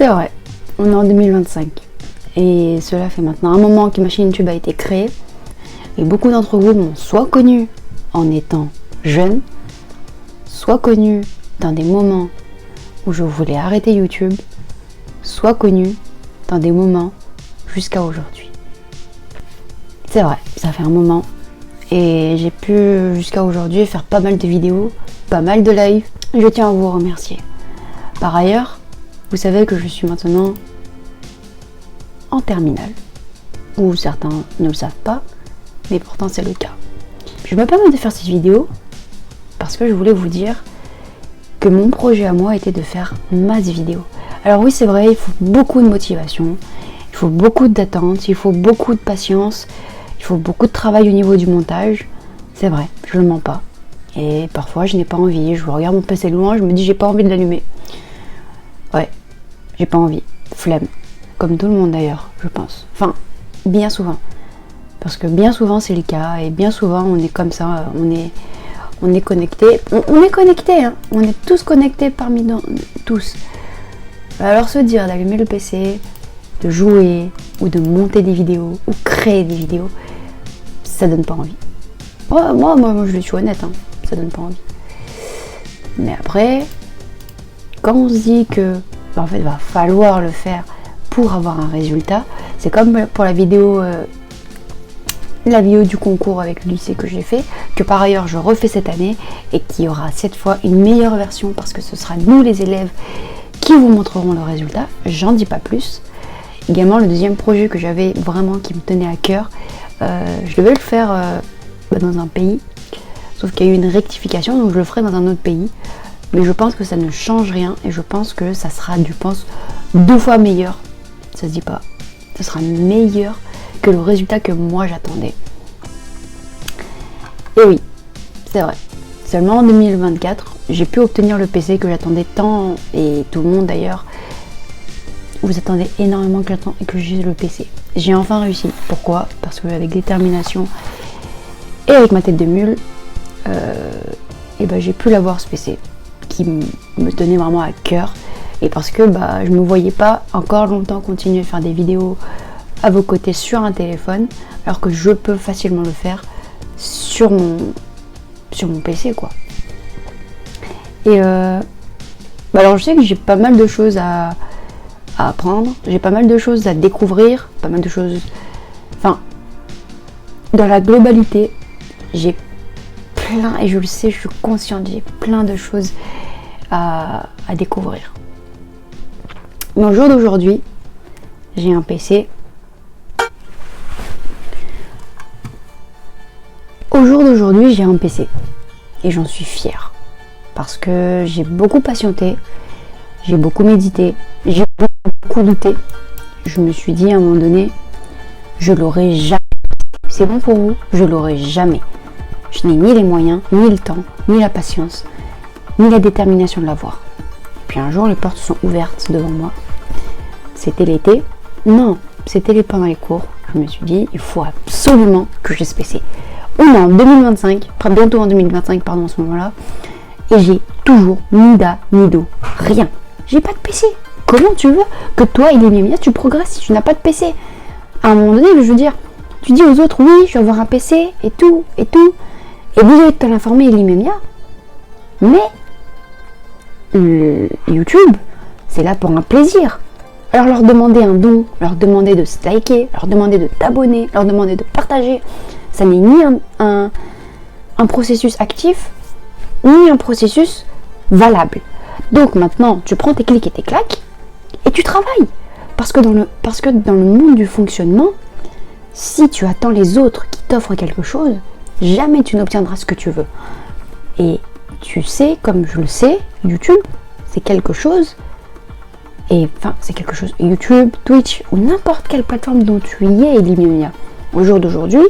C'est vrai, on est en 2025 et cela fait maintenant un moment que ma chaîne YouTube a été créée et beaucoup d'entre vous m'ont soit connu en étant jeune, soit connu dans des moments où je voulais arrêter YouTube, soit connu dans des moments jusqu'à aujourd'hui. C'est vrai, ça fait un moment et j'ai pu jusqu'à aujourd'hui faire pas mal de vidéos, pas mal de lives. Je tiens à vous remercier. Par ailleurs, vous savez que je suis maintenant en terminale, ou certains ne le savent pas, mais pourtant c'est le cas. Je me permets de faire cette vidéo parce que je voulais vous dire que mon projet à moi était de faire masse vidéo. Alors oui, c'est vrai, il faut beaucoup de motivation, il faut beaucoup d'attente, il faut beaucoup de patience, il faut beaucoup de travail au niveau du montage. C'est vrai, je ne mens pas. Et parfois je n'ai pas envie, je regarde mon PC loin, je me dis j'ai pas envie de l'allumer. Ouais, j'ai pas envie, flemme. Comme tout le monde d'ailleurs, je pense. Enfin, bien souvent. Parce que bien souvent c'est le cas, et bien souvent on est comme ça, on est connecté. On est connecté, hein. On est tous connectés parmi nous, tous. Alors se dire d'allumer le PC, de jouer, ou de monter des vidéos, ou créer des vidéos, ça donne pas envie. Moi je suis honnête, hein. Ça donne pas envie. Mais après, quand on se dit que en fait va falloir le faire pour avoir un résultat, c'est comme pour la vidéo du concours avec le lycée que j'ai fait, que par ailleurs je refais cette année et qu'il y aura cette fois une meilleure version parce que ce sera nous les élèves qui vous montreront le résultat. J'en dis pas plus. Également le deuxième projet que j'avais vraiment qui me tenait à cœur, je devais le faire dans un pays, sauf qu'il y a eu une rectification, donc je le ferai dans un autre pays. Mais je pense que ça ne change rien et je pense que ça sera, 2 fois meilleur. Ça se dit pas. Ça sera meilleur que le résultat que moi j'attendais. Et oui, c'est vrai. Seulement en 2024, j'ai pu obtenir le PC que j'attendais tant, et tout le monde d'ailleurs. Vous attendez énormément que j'ai le PC. J'ai enfin réussi. Pourquoi? Parce qu'avec détermination et avec ma tête de mule, j'ai pu l'avoir ce PC qui me tenait vraiment à cœur, et parce que je me voyais pas encore longtemps continuer à faire des vidéos à vos côtés sur un téléphone alors que je peux facilement le faire sur mon PC quoi. Et alors je sais que j'ai pas mal de choses à apprendre, j'ai pas mal de choses à découvrir, pas mal de choses, enfin dans la globalité j'ai plein, et je le sais, je suis consciente, j'ai plein de choses à découvrir. Mais au jour d'aujourd'hui, j'ai un PC. Au jour d'aujourd'hui, j'ai un PC. Et j'en suis fière. Parce que j'ai beaucoup patienté, j'ai beaucoup médité, j'ai beaucoup douté. Je me suis dit à un moment donné, je l'aurai jamais. C'est bon pour vous, je l'aurai jamais. Je n'ai ni les moyens, ni le temps, ni la patience, ni la détermination de l'avoir. Et puis un jour, les portes sont ouvertes devant moi. C'était l'été. Non, c'était pendant les cours. Je me suis dit, il faut absolument que j'ai ce PC. On est en 2025, bientôt en 2025, pardon, en ce moment-là. Et j'ai toujours ni da, ni do. Rien. J'ai pas de PC. Comment tu veux que toi, Ilimemia, tu progresses si tu n'as pas de PC? À un moment donné, je veux dire, tu dis aux autres, oui, je vais avoir un PC, et tout, et tout. Et vous allez te l'informer, Ilimemia. Mais YouTube, c'est là pour un plaisir. Alors leur demander un don, leur demander de se liker, leur demander de t'abonner, leur demander de partager, ça n'est ni un processus actif, ni un processus valable. Donc maintenant, tu prends tes clics et tes claques, et tu travailles. Parce que dans le monde du fonctionnement, si tu attends les autres qui t'offrent quelque chose, jamais tu n'obtiendras ce que tu veux. Et tu sais, comme je le sais, YouTube, c'est quelque chose, YouTube, Twitch, ou n'importe quelle plateforme dont tu y es, Ilimemia. Au jour d'aujourd'hui,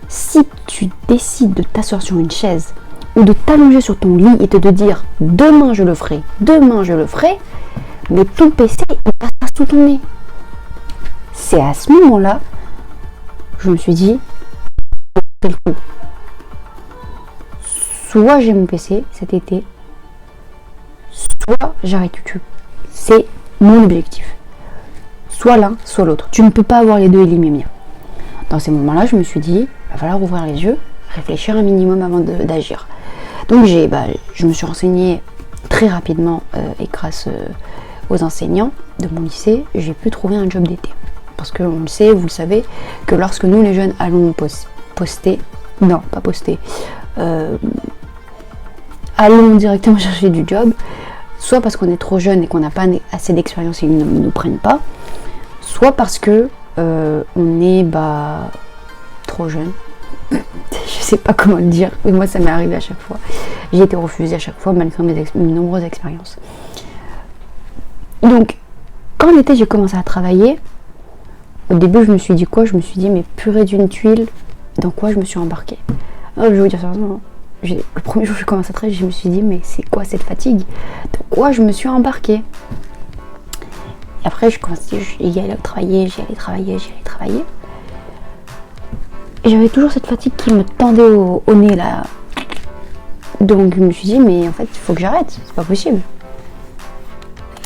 si tu décides de t'asseoir sur une chaise, ou de t'allonger sur ton lit et de dire « demain je le ferai », mais ton PC, il passera sous ton nez. C'est à ce moment-là, je me suis dit, c'est le coup. Soit j'ai mon PC cet été, soit j'arrête YouTube. C'est mon objectif. Soit l'un, soit l'autre. Tu ne peux pas avoir les deux, Elie. Dans ces moments-là, je me suis dit, il va falloir ouvrir les yeux, réfléchir un minimum avant d'agir. Donc je me suis renseignée très rapidement et grâce aux enseignants de mon lycée, j'ai pu trouver un job d'été. Parce qu'on le sait, vous le savez, que lorsque nous les jeunes allons allons directement chercher du job, soit parce qu'on est trop jeune et qu'on n'a pas assez d'expérience et ils ne nous prennent pas, soit parce que on est trop jeune. Je sais pas comment le dire, mais moi ça m'est arrivé à chaque fois. J'ai été refusée à chaque fois malgré mes nombreuses expériences. Donc, quand en été j'ai commencé à travailler, au début je me suis dit quoi? Je me suis dit mais purée d'une tuile, dans quoi je me suis embarquée? Alors, je vais vous dire sérieusement, le premier jour que je commence à travailler, je me suis dit mais c'est quoi cette fatigue? Dans quoi je me suis embarquée? Et après je commençais, j'y allais travailler. Et j'avais toujours cette fatigue qui me tendait au nez là. Donc je me suis dit mais en fait il faut que j'arrête, c'est pas possible.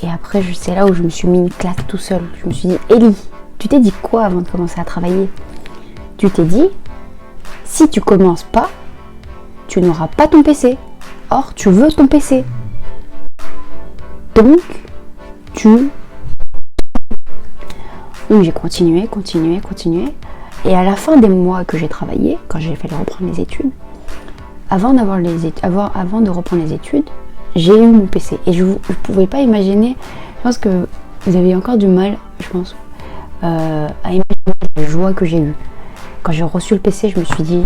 Et après c'est là où je me suis mis une claque tout seul. Je me suis dit Elie, tu t'es dit quoi avant de commencer à travailler? Tu t'es dit si tu commences pas, tu n'auras pas ton PC. Or tu veux ton PC. Donc j'ai continué. Et à la fin des mois que j'ai travaillé, quand j'ai fallu reprendre les études, avant de reprendre les études, j'ai eu mon PC. Et je ne pouvais pas imaginer, je pense que vous avez encore du mal, à imaginer la joie que j'ai eue. Quand j'ai reçu le PC, je me suis dit,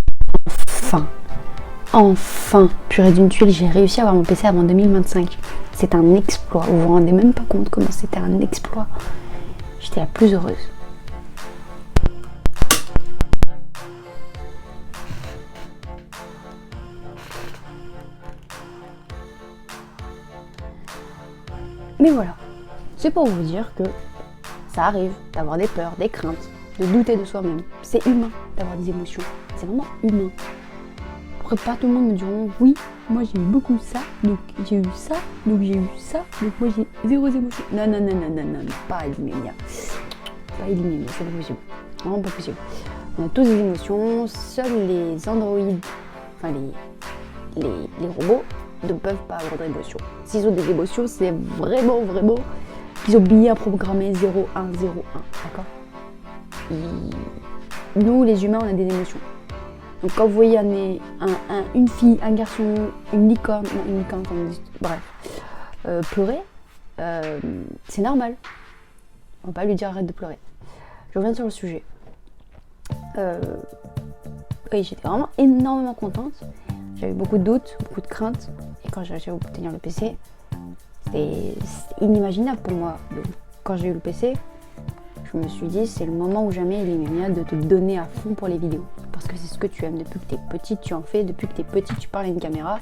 enfin, purée d'une tuile, j'ai réussi à avoir mon PC avant 2025. C'est un exploit. Vous vous rendez même pas compte comment c'était un exploit. J'étais la plus heureuse. Mais voilà, c'est pour vous dire que ça arrive d'avoir des peurs, des craintes, de douter de soi-même. C'est humain d'avoir des émotions. C'est vraiment humain. Après, pas tout le monde me diront oui, moi j'ai eu beaucoup ça, donc j'ai eu ça, donc j'ai eu ça, donc moi j'ai zéro émotion. Non, pas Elie. Pas Elie, c'est pas possible. Vraiment pas possible. On a tous des émotions, seuls les androïdes, enfin les robots, ne peuvent pas avoir d'émotions. S'ils ont des émotions, c'est vraiment qu'ils ont bien programmé 0, 1, 0, 1. D'accord? Nous, les humains, on a des émotions. Donc quand vous voyez une fille, un garçon, une licorne comme on dit, bref, pleurer, c'est normal. On va pas lui dire arrête de pleurer. Je reviens sur le sujet. Oui, j'étais vraiment énormément contente. J'avais beaucoup de doutes, beaucoup de craintes. Et quand j'ai réussi à obtenir le PC, c'était inimaginable pour moi. Donc, quand j'ai eu le PC, je me suis dit, c'est le moment ou jamais, Elie de te donner à fond pour les vidéos. Parce que c'est ce que tu aimes. Depuis que tu es petite, tu en fais. Depuis que tu es petite, tu parles à une caméra.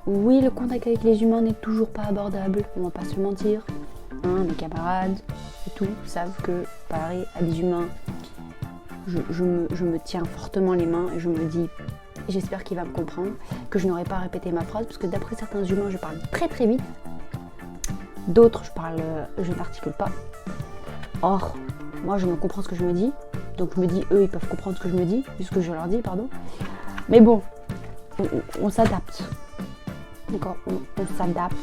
Oui, le contact avec les humains n'est toujours pas abordable. On va pas se mentir. Mes camarades et tout savent que parler à des humains, je me tiens fortement les mains et je me dis... J'espère qu'il va me comprendre, que je n'aurai pas à répéter ma phrase, parce que d'après certains humains, je parle très vite. D'autres, je n'articule pas. Or, moi, je me comprends ce que je me dis. Donc, je me dis, eux, ils peuvent comprendre ce que je me dis, ce que je leur dis, pardon. Mais bon, on s'adapte. D'accord, on s'adapte,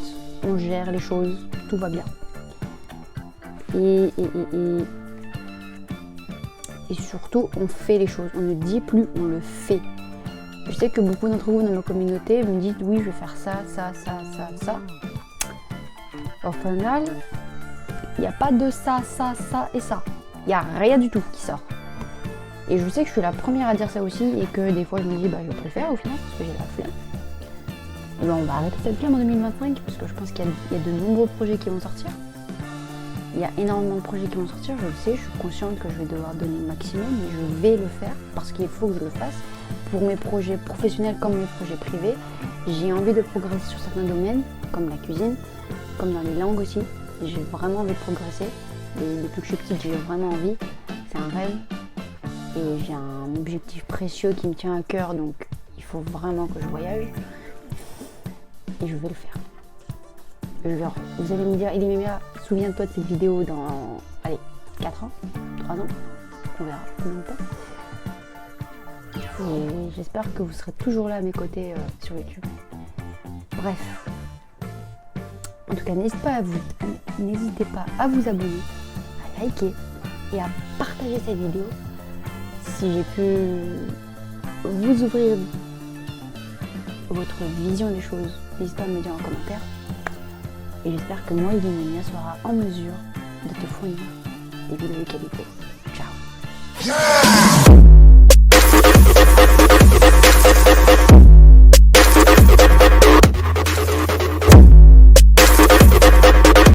on gère les choses, tout va bien. Et surtout, on fait les choses. On ne dit plus, on le fait. Je sais que beaucoup d'entre vous dans ma communauté me disent oui, je vais faire ça. Au final, il n'y a pas de ça et ça. Il n'y a rien du tout qui sort. Et je sais que je suis la première à dire ça aussi et que des fois je me dis je préfère au final parce que j'ai la flemme. Et on va arrêter cette flemme en 2025 parce que je pense qu'il y a de nombreux projets qui vont sortir. Il y a énormément de projets qui vont sortir, je le sais, je suis consciente que je vais devoir donner le maximum, mais je vais le faire parce qu'il faut que je le fasse. Pour mes projets professionnels comme mes projets privés, j'ai envie de progresser sur certains domaines, comme la cuisine, comme dans les langues aussi. J'ai vraiment envie de progresser. Depuis que je suis petite, j'ai vraiment envie. C'est un rêve. Et j'ai un objectif précieux qui me tient à cœur, donc il faut vraiment que je voyage. Et je vais le faire. Genre, vous allez me dire, Elimemia, souviens-toi de cette vidéo dans, allez, 4 ans, 3 ans, on verra combien de temps. Et j'espère que vous serez toujours là à mes côtés sur YouTube. Bref. En tout cas, n'hésitez pas à vous abonner, à liker et à partager cette vidéo si j'ai pu vous ouvrir votre vision des choses. N'hésitez pas à me dire en commentaire. Et j'espère que moi, Elimemia, sera en mesure de te fournir des vidéos de qualité. Ciao.